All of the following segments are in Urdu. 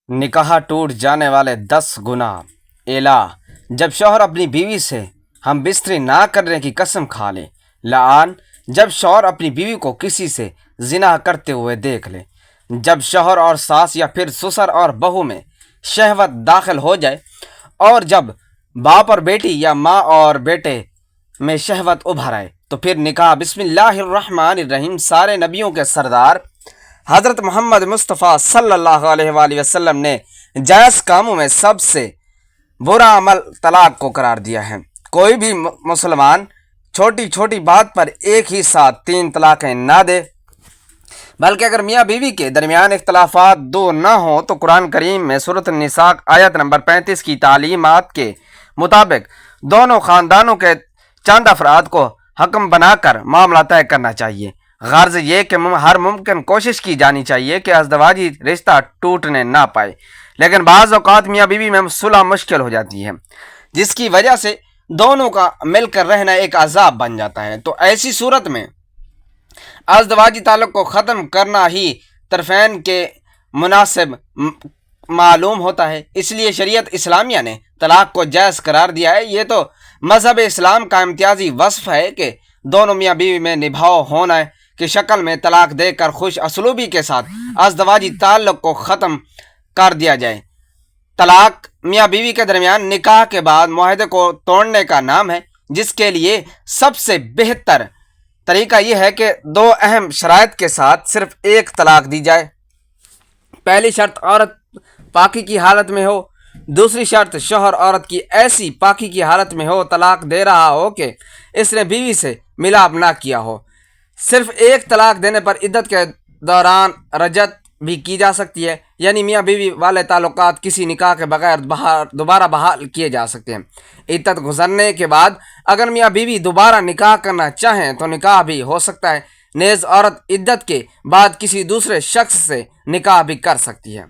نکاح ٹوٹ جانے والے 10 گناہ۔ الہ جب شوہر اپنی بیوی سے ہم بستری نہ کرنے کی قسم کھا لے۔ لعان جب شوہر اپنی بیوی کو کسی سے زنا کرتے ہوئے دیکھ لے۔ جب شوہر اور ساس یا پھر سسر اور بہو میں شہوت داخل ہو جائے، اور جب باپ اور بیٹی یا ماں اور بیٹے میں شہوت ابھر آئے، تو پھر نکاح۔ بسم اللہ الرحمن الرحیم۔ سارے نبیوں کے سردار حضرت محمد مصطفیٰ صلی اللہ علیہ وآلہ وسلم نے جائز کاموں میں سب سے برا عمل طلاق کو قرار دیا ہے۔ کوئی بھی مسلمان چھوٹی چھوٹی بات پر ایک ہی ساتھ 3 طلاقیں نہ دے، بلکہ اگر میاں بیوی کے درمیان اختلافات دور نہ ہوں تو قرآن کریم میں سورۃ النساء آیت نمبر 35 کی تعلیمات کے مطابق دونوں خاندانوں کے چند افراد کو حکم بنا کر معاملہ طے کرنا چاہیے۔ غرض یہ کہ ہر ممکن کوشش کی جانی چاہیے کہ ازدواجی رشتہ ٹوٹنے نہ پائے، لیکن بعض اوقات میاں بیوی میں صلح مشکل ہو جاتی ہے، جس کی وجہ سے دونوں کا مل کر رہنا ایک عذاب بن جاتا ہے۔ تو ایسی صورت میں ازدواجی تعلق کو ختم کرنا ہی طرفین کے مناسب معلوم ہوتا ہے۔ اس لیے شریعت اسلامیہ نے طلاق کو جائز قرار دیا ہے۔ یہ تو مذہب اسلام کا امتیازی وصف ہے کہ دونوں میاں بیوی میں نبھاؤ ہونا کی شکل میں طلاق دے کر خوش اسلوبی کے ساتھ ازدواجی تعلق کو ختم کر دیا جائے۔ طلاق میاں بیوی کے درمیان نکاح کے بعد معاہدے کو توڑنے کا نام ہے، جس کے لیے سب سے بہتر طریقہ یہ ہے کہ 2 اہم شرائط کے ساتھ صرف ایک طلاق دی جائے۔ پہلی شرط عورت پاکی کی حالت میں ہو، دوسری شرط شوہر عورت کی ایسی پاکی کی حالت میں ہو، طلاق دے رہا ہو کہ اس نے بیوی سے ملاپ نہ کیا ہو۔ صرف ایک طلاق دینے پر عدت کے دوران رجعت بھی کی جا سکتی ہے، یعنی میاں بیوی والے تعلقات کسی نکاح کے بغیر دوبارہ بحال کیے جا سکتے ہیں۔ عدت گزرنے کے بعد اگر میاں بیوی دوبارہ نکاح کرنا چاہیں تو نکاح بھی ہو سکتا ہے۔ نیز عورت عدت کے بعد کسی دوسرے شخص سے نکاح بھی کر سکتی ہے۔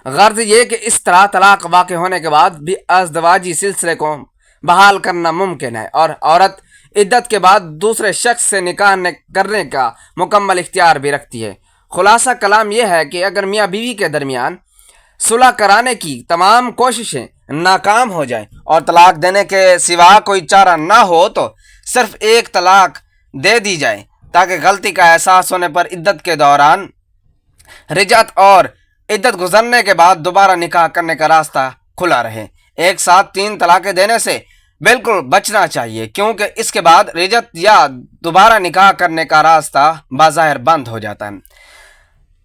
غرض یہ کہ اس طرح طلاق واقع ہونے کے بعد بھی ازدواجی سلسلے کو بحال کرنا ممکن ہے، اور عورت عدت کے بعد دوسرے شخص سے نکاح کرنے کا مکمل اختیار بھی رکھتی ہے۔ خلاصہ کلام یہ ہے کہ اگر میاں بیوی کے درمیان صلح کرانے کی تمام کوششیں ناکام ہو جائیں اور طلاق دینے کے سوا کوئی چارہ نہ ہو تو صرف ایک طلاق دے دی جائے، تاکہ غلطی کا احساس ہونے پر عدت کے دوران رجعت اور عدت گزرنے کے بعد دوبارہ نکاح کرنے کا راستہ کھلا رہے۔ ایک ساتھ 3 طلاقیں دینے سے بالکل بچنا چاہیے، کیونکہ اس کے بعد رجعت یا دوبارہ نکاح کرنے کا راستہ بظاہر بند ہو جاتا ہے۔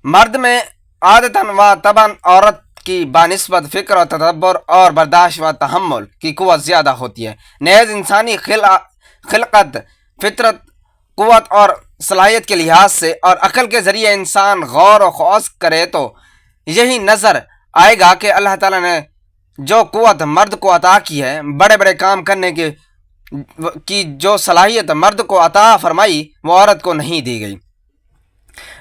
مرد میں عادتاً و طبعاً عورت کی بانسبت فکر و تدبر اور برداشت و تحمل کی قوت زیادہ ہوتی ہے۔ نیز انسانی خلقت، فطرت، قوت اور صلاحیت کے لحاظ سے اور عقل کے ذریعے انسان غور و خوض کرے تو یہی نظر آئے گا کہ اللہ تعالیٰ نے جو قوت مرد کو عطا کی ہے، بڑے بڑے کام کرنے کی جو صلاحیت مرد کو عطا فرمائی، وہ عورت کو نہیں دی گئی۔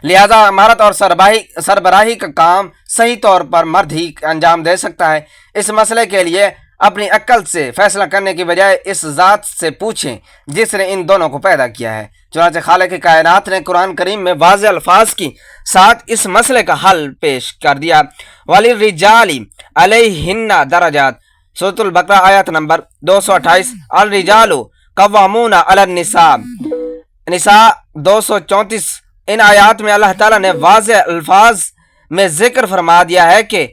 لہذا مہارت اور سربراہی کا کام صحیح طور پر مرد ہی انجام دے سکتا ہے۔ اس مسئلے کے لیے اپنی عقل سے فیصلہ کرنے کی بجائے اس ذات سے پوچھیں جس نے ان دونوں کو پیدا کیا ہے۔ چنانچہ خالق کائنات نے قرآن کریم میں واضح الفاظ کی ساتھ اس مسئلے کا حل پیش کر دیا۔ وَلِلرِّجَالِ عَلَيْهِنَّ درجات، سورۃ البقرہ آیت نمبر 228۔ الرجال قوامون علی النساء، نساء 234۔ ان آیات میں اللہ تعالیٰ نے واضح الفاظ میں ذکر فرما دیا ہے کہ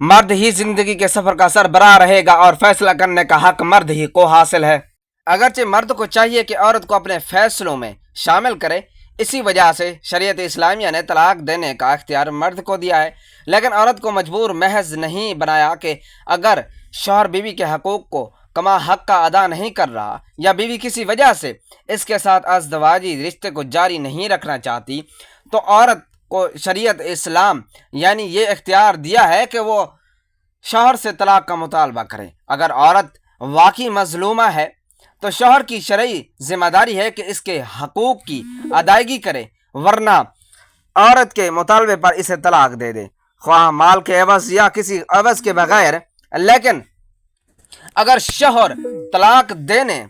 مرد ہی زندگی کے سفر کا سربراہ رہے گا اور فیصلہ کرنے کا حق مرد ہی کو حاصل ہے۔ اگرچہ مرد کو چاہیے کہ عورت کو اپنے فیصلوں میں شامل کرے، اسی وجہ سے شریعت اسلامیہ نے طلاق دینے کا اختیار مرد کو دیا ہے، لیکن عورت کو مجبور محض نہیں بنایا کہ اگر شوہر بیوی کے حقوق کو کما حق کا ادا نہیں کر رہا یا بیوی کسی وجہ سے اس کے ساتھ ازدواجی رشتے کو جاری نہیں رکھنا چاہتی تو عورت کو شریعت اسلام یعنی یہ اختیار دیا ہے کہ وہ شوہر سے طلاق کا مطالبہ کرے۔ اگر عورت واقعی مظلومہ ہے تو شوہر کی شرعی ذمہ داری ہے کہ اس کے حقوق کی ادائیگی کرے، ورنہ عورت کے مطالبے پر اسے طلاق دے دے، خواہ مال کے عوض یا کسی عوض کے بغیر۔ لیکن اگر شوہر طلاق دینے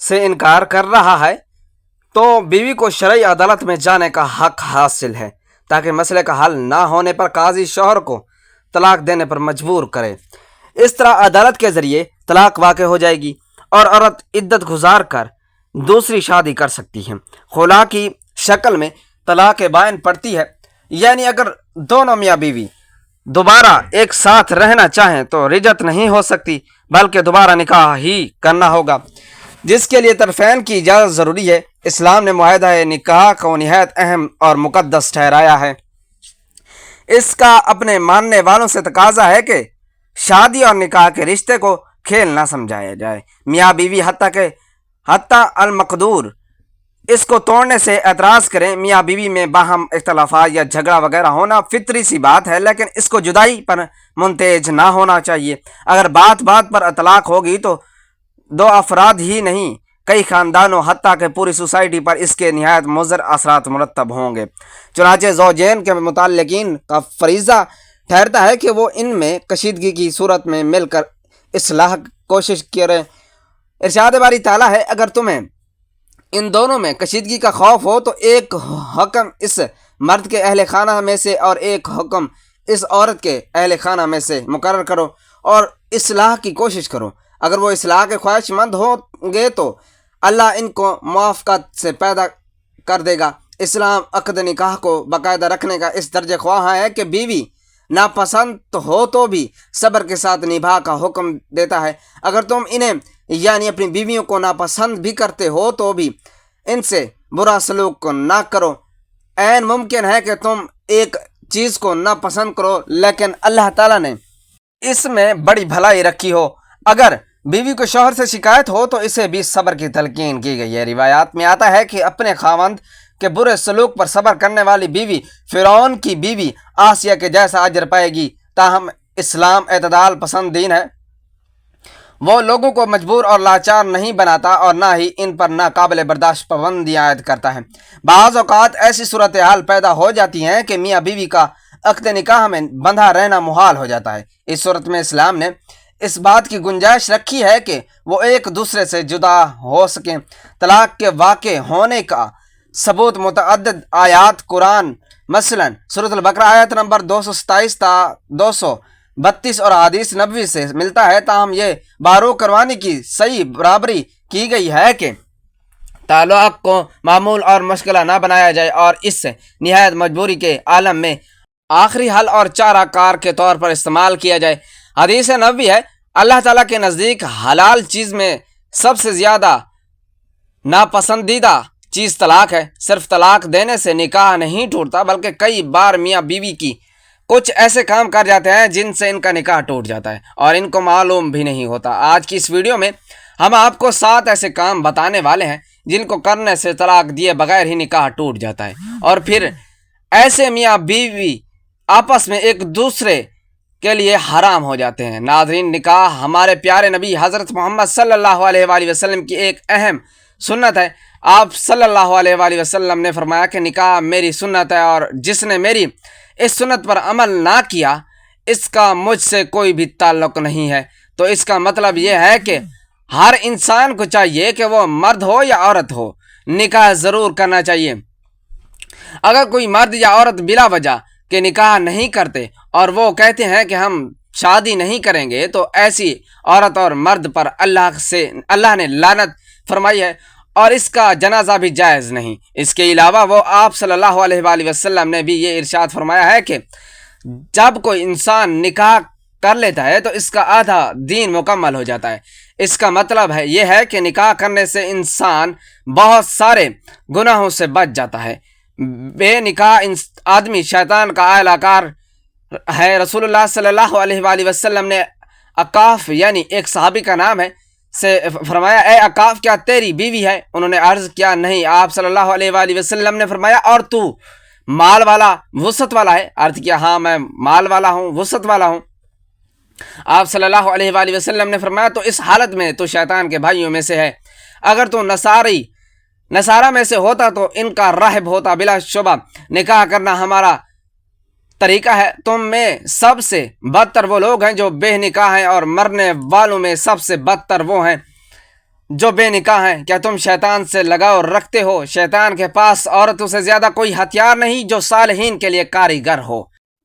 سے انکار کر رہا ہے تو بیوی کو شرعی عدالت میں جانے کا حق حاصل ہے، تاکہ مسئلے کا حل نہ ہونے پر قاضی شوہر کو طلاق دینے پر مجبور کرے۔ اس طرح عدالت کے ذریعے طلاق واقع ہو جائے گی اور عورت عدت گزار کر دوسری شادی کر سکتی ہے۔ خلا کی شکل میں طلاق بائن پڑتی ہے، یعنی اگر دونوں میاں بیوی دوبارہ ایک ساتھ رہنا چاہیں تو رجعت نہیں ہو سکتی، بلکہ دوبارہ نکاح ہی کرنا ہوگا، جس کے لیے طرفین کی اجازت ضروری ہے۔ اسلام نے معاہدہ نکاح کو نہایت اہم اور مقدس ٹھہرایا ہے۔ اس کا اپنے ماننے والوں سے تقاضا ہے کہ شادی اور نکاح کے رشتے کو کھیل نہ سمجھایا جائے۔ میاں بیوی حتیٰ المقدور اس کو توڑنے سے اعتراض کریں۔ میاں بیوی میں باہم اختلافات یا جھگڑا وغیرہ ہونا فطری سی بات ہے، لیکن اس کو جدائی پر منتج نہ ہونا چاہیے۔ اگر بات بات پر اطلاق ہوگی تو دو افراد ہی نہیں، کئی خاندانوں حتیٰ کہ پوری سوسائٹی پر اس کے نہایت مضر اثرات مرتب ہوں گے۔ چنانچہ زوجین کے متعلقین کا فریضہ ٹھہرتا ہے کہ وہ ان میں کشیدگی کی صورت میں مل کر اصلاح کوشش کریں۔ ارشاد باری تعالیٰ ہے، اگر تمہیں ان دونوں میں کشیدگی کا خوف ہو تو ایک حکم اس مرد کے اہل خانہ میں سے اور ایک حکم اس عورت کے اہل خانہ میں سے مقرر کرو اور اصلاح کی کوشش کرو۔ اگر وہ اصلاح کے خواہش مند ہوں گے تو اللہ ان کو موافقت سے پیدا کر دے گا۔ اسلام عقد نکاح کو باقاعدہ رکھنے کا اس درجہ خواہاں ہے کہ بیوی ناپسند ہو تو بھی صبر کے ساتھ نبھا کا حکم دیتا ہے۔ اگر تم انہیں یعنی اپنی بیویوں کو ناپسند بھی کرتے ہو تو بھی ان سے برا سلوک نہ کرو۔ عین ممکن ہے کہ تم ایک چیز کو ناپسند کرو لیکن اللہ تعالیٰ نے اس میں بڑی بھلائی رکھی ہو۔ اگر بیوی کو شوہر سے شکایت ہو تو اسے بھی صبر کی تلقین کی گئی ہے۔ روایات میں آتا ہے کہ اپنے خاوند کے برے سلوک پر صبر کرنے والی بیوی فرعون کی بیوی آسیہ کے جیسا اجر پائے گی۔ تاہم اسلام اعتدال پسند دین ہے، وہ لوگوں کو مجبور اور لاچار نہیں بناتا اور نہ ہی ان پر ناقابل برداشت پابندیاں عائد کرتا ہے۔ بعض اوقات ایسی صورتحال پیدا ہو جاتی ہیں کہ میاں بیوی کا عقد نکاح میں بندھا رہنا محال ہو جاتا ہے۔ اس صورت میں اسلام نے اس بات کی گنجائش رکھی ہے کہ وہ ایک دوسرے سے جدا ہو سکیں۔ طلاق کے واقع ہونے کا ثبوت متعدد آیات قرآن مثلا سورۃ البقرہ آیت نمبر 227 تا 232 اور حدیث نبوی سے ملتا ہے۔ تاہم یہ بارو کروانے کی صحیح برابری کی گئی ہے کہ طلاق کو معمول اور مشغلہ نہ بنایا جائے اور اس سے نہایت مجبوری کے عالم میں آخری حل اور چارہ کار کے طور پر استعمال کیا جائے۔ حدیث نبوی ہے، اللہ تعالیٰ کے نزدیک حلال چیز میں سب سے زیادہ ناپسندیدہ چیز طلاق ہے۔ صرف طلاق دینے سے نکاح نہیں ٹوٹتا بلکہ کئی بار میاں بیوی کی کچھ ایسے کام کر جاتے ہیں جن سے ان کا نکاح ٹوٹ جاتا ہے اور ان کو معلوم بھی نہیں ہوتا۔ آج کی اس ویڈیو میں ہم آپ کو 7 ایسے کام بتانے والے ہیں جن کو کرنے سے طلاق دیے بغیر ہی نکاح ٹوٹ جاتا ہے اور پھر ایسے میاں بیوی آپس میں ایک دوسرے کے لیے حرام ہو جاتے ہیں۔ ناظرین، نکاح ہمارے پیارے نبی حضرت محمد صلی اللہ علیہ وآلہ وسلم کی ایک اہم سنت ہے۔ آپ صلی اللہ علیہ وآلہ وسلم نے فرمایا کہ نکاح میری سنت ہے اور جس نے میری اس سنت پر عمل نہ کیا اس کا مجھ سے کوئی بھی تعلق نہیں ہے۔ تو اس کا مطلب یہ ہے کہ ہر انسان کو چاہیے کہ وہ مرد ہو یا عورت ہو، نکاح ضرور کرنا چاہیے۔ اگر کوئی مرد یا عورت بلا وجہ کہ نکاح نہیں کرتے اور وہ کہتے ہیں کہ ہم شادی نہیں کریں گے تو ایسی عورت اور مرد پر اللہ نے لعنت فرمائی ہے اور اس کا جنازہ بھی جائز نہیں۔ اس کے علاوہ وہ آپ صلی اللہ علیہ وآلہ وسلم نے بھی یہ ارشاد فرمایا ہے کہ جب کوئی انسان نکاح کر لیتا ہے تو اس کا آدھا دین مکمل ہو جاتا ہے۔ اس کا مطلب ہے یہ ہے کہ نکاح کرنے سے انسان بہت سارے گناہوں سے بچ جاتا ہے۔ بے نکاح آدمی شیطان کا اعلی کار ہے۔ رسول اللہ صلی اللہ علیہ وآلہ وسلم نے عقاف یعنی ایک صحابی کا نام ہے سے فرمایا، اے عقاف کیا تیری بیوی ہے؟ انہوں نے عرض کیا نہیں۔ آپ صلی اللہ علیہ وآلہ وسلم نے فرمایا اور تو مال والا وسعت والا ہے؟ عرض کیا ہاں میں مال والا ہوں، وسعت والا ہوں۔ آپ صلی اللہ علیہ وآلہ وسلم نے فرمایا تو اس حالت میں تو شیطان کے بھائیوں میں سے ہے۔ اگر تو نصارہ میں سے ہوتا تو ان کا راہب ہوتا۔ بلا شبہ نکاح کرنا ہمارا طریقہ ہے۔ تم میں سب سے بدتر وہ لوگ ہیں جو بے نکاح ہیں اور مرنے والوں میں سب سے بدتر وہ ہیں جو بے نکاح ہیں۔ کیا تم شیطان سے لگاؤ رکھتے ہو؟ شیطان کے پاس عورتوں سے زیادہ کوئی ہتھیار نہیں جو صالحین کے لیے کارگر ہو۔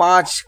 5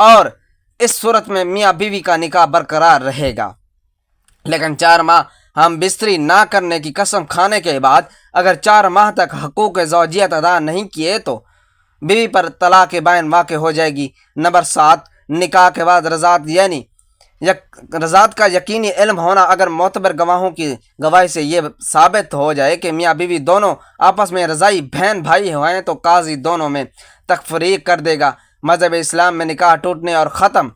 اور اس صورت میں میاں بیوی کا نکاح برقرار رہے گا۔ لیکن 4 ماہ ہم بستری نہ کرنے کی قسم کھانے کے بعد اگر 4 ماہ تک حقوق زوجیت ادا نہیں کیے تو بیوی پر طلاق بائن واقع ہو جائے گی۔ نمبر 7، نکاح کے بعد رضاعت کا یقینی علم ہونا۔ اگر معتبر گواہوں کی گواہی سے یہ ثابت ہو جائے کہ میاں بیوی دونوں آپس میں رضاعی بہن بھائی ہوئے تو قاضی دونوں میں تفریق کر دے گا۔ مذہب اسلام میں نکاح ٹوٹنے اور ختم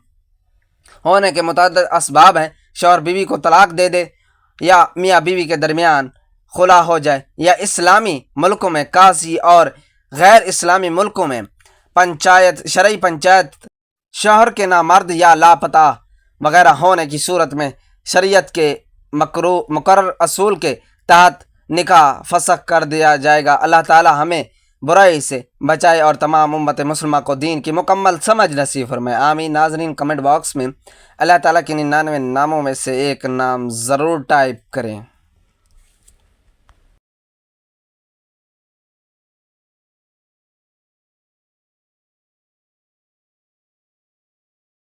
ہونے کے متعدد اسباب ہیں۔ شوہر بیوی کو طلاق دے دے، یا میاں بیوی کے درمیان خلا ہو جائے، یا اسلامی ملکوں میں قاضی اور غیر اسلامی ملکوں میں شرعی پنچایت شوہر کے نامرد یا لاپتہ وغیرہ ہونے کی صورت میں شریعت کے مقرر اصول کے تحت نکاح فسخ کر دیا جائے گا۔ اللہ تعالی ہمیں برائی سے بچائے اور تمام امت مسلمہ کو دین کی مکمل سمجھ نصیب فرمائے، آمین۔ ناظرین، کمنٹ باکس میں اللہ تعالیٰ کے 99 ناموں میں سے ایک نام ضرور ٹائپ کریں۔